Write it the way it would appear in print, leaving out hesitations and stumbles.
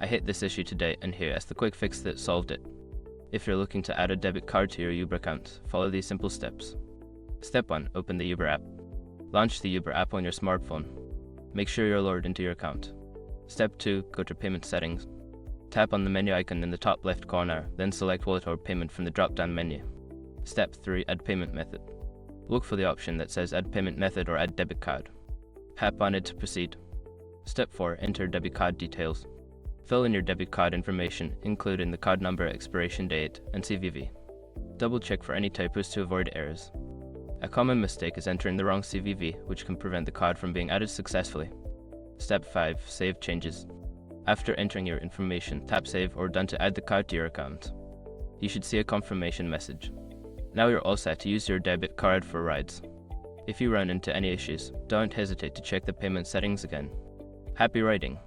I hit this issue today and here is the quick fix that solved it. If you're looking to add a debit card to your Uber account, follow these simple steps. Step 1. Open the Uber app. Launch the Uber app on your smartphone. Make sure you're logged into your account. Step 2. Go to Payment Settings. Tap on the menu icon in the top left corner, then select Wallet or Payment from the drop-down menu. Step 3. Add Payment Method. Look for the option that says Add Payment Method or Add Debit Card. Tap on it to proceed. Step 4. Enter debit card details. Fill in your debit card information, including the card number, expiration date, and CVV. Double check for any typos to avoid errors. A common mistake is entering the wrong CVV, which can prevent the card from being added successfully. Step 5. Save changes. After entering your information, tap Save or Done to add the card to your account. You should see a confirmation message. Now you're all set to use your debit card for rides. If you run into any issues, don't hesitate to check the payment settings again. Happy riding!